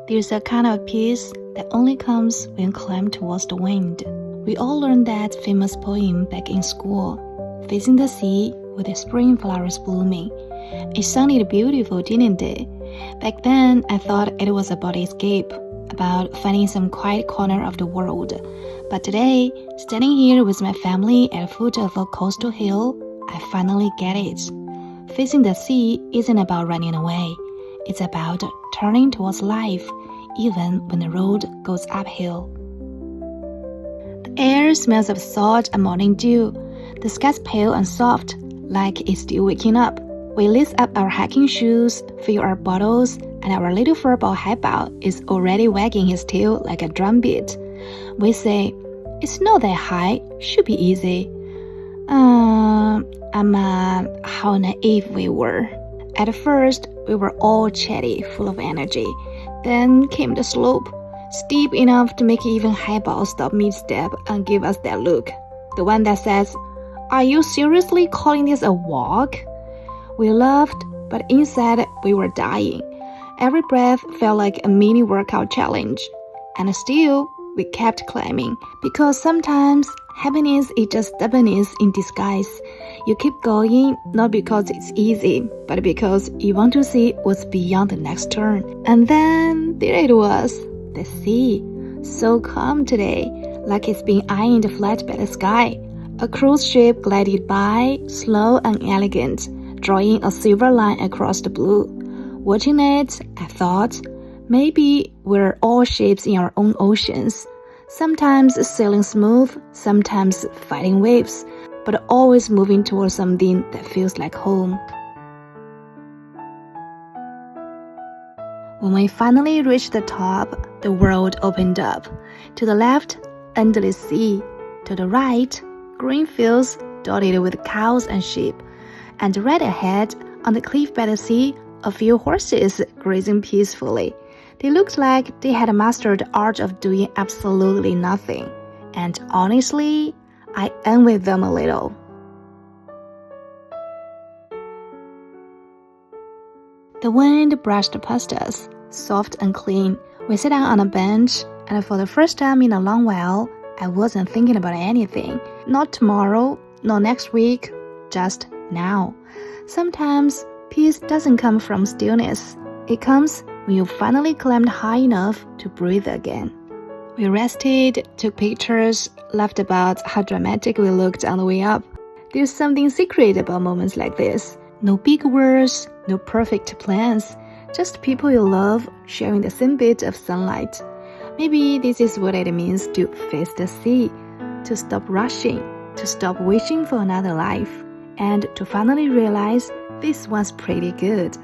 There's a kind of peace that only comes when climbed towards the wind. We all learned that famous poem back in school, facing the sea with the spring flowers blooming. It sounded beautiful, didn't it? Back then, I thought it was about escape, about finding some quiet corner of the world. But today, standing here with my family at the foot of a coastal hill, I finally get it. Facing the sea isn't about running away. It's about turning towards life, even when the road goes uphill. The air smells of salt and morning dew. The sky's pale and soft, like it's still waking up. We lace up our hiking shoes, fill our bottles, and our little furball highball is already wagging his tail like a drumbeat. We say, "It's not that high, should be easy." How naive we were. At first, we were all chatty, full of energy. Then came the slope, steep enough to make even highball stop mid-step and give us that look. The one that says, "Are you seriously calling this a walk?" We laughed, but inside we were dying. Every breath felt like a mini workout challenge. And still, we kept climbing, because sometimes happiness is just stubbornness in disguise. You keep going, not because it's easy, but because you want to see what's beyond the next turn. And then there it was, the sea. So calm today, like it's been ironed flat by the sky. A cruise ship glided by, slow and elegant, drawing a silver line across the blue. Watching it, I thought, maybe we're all ships in our own oceans. Sometimes sailing smooth, sometimes fighting waves, but always moving towards something that feels like home. When we finally reached the top, the world opened up. To the left, endless sea. To the right, green fields dotted with cows and sheep. And right ahead, on the cliff by the sea, a few horses grazing peacefully. They looked like they had mastered the art of doing absolutely nothing. And honestly, I envied them a little. The wind brushed past us, soft and clean. We sat down on a bench, and for the first time in a long while, I wasn't thinking about anything. Not tomorrow, not next week, just now. Sometimes peace doesn't come from stillness. It comes when you finally climbed high enough to breathe again. We rested, took pictures, laughed about how dramatic we looked on the way up. There's something secret about moments like this. No big words, no perfect plans, just people you love sharing the same bit of sunlight. Maybe this is what it means to face the sea, to stop rushing, to stop wishing for another life, and to finally realize this one's pretty good.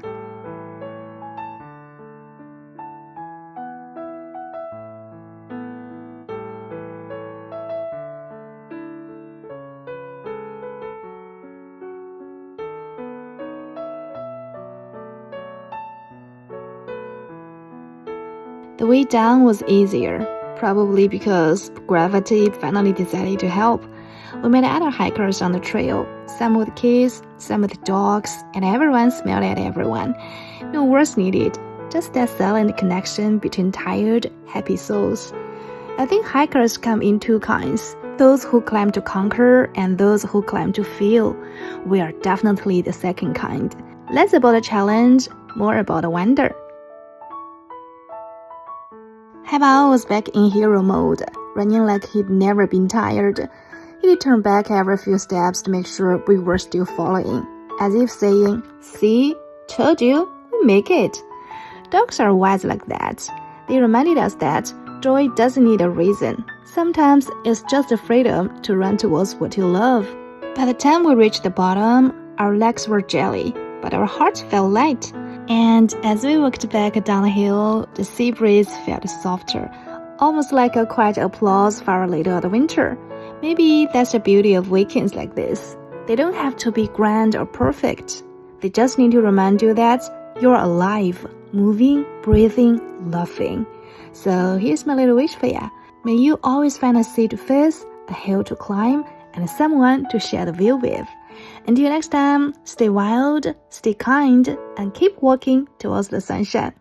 The way down was easier, probably because gravity finally decided to help. We met other hikers on the trail, some with kids, some with dogs, and everyone smiled at everyone. No words needed, just that silent connection between tired, happy souls. I think hikers come in two kinds, those who climb to conquer and those who climb to feel. We are definitely the second kind. Less about a challenge, more about a wonder. Haibao was back in hero mode, running like he'd never been tired. He'd turn back every few steps to make sure we were still following, as if saying, "See, told you, we make it." Dogs are wise like that. They reminded us that joy doesn't need a reason. Sometimes it's just the freedom to run towards what you love. By the time we reached the bottom, our legs were jelly, but our hearts felt light. And as we walked back down the hill, the sea breeze felt softer, almost like a quiet applause for our little adventure. Maybe that's the beauty of weekends like this. They don't have to be grand or perfect. They just need to remind you that you're alive, moving, breathing, laughing. So here's my little wish for ya. May you always find a sea to face, a hill to climb, and someone to share the view with. Until next time, stay wild, stay kind, and keep walking towards the sunshine.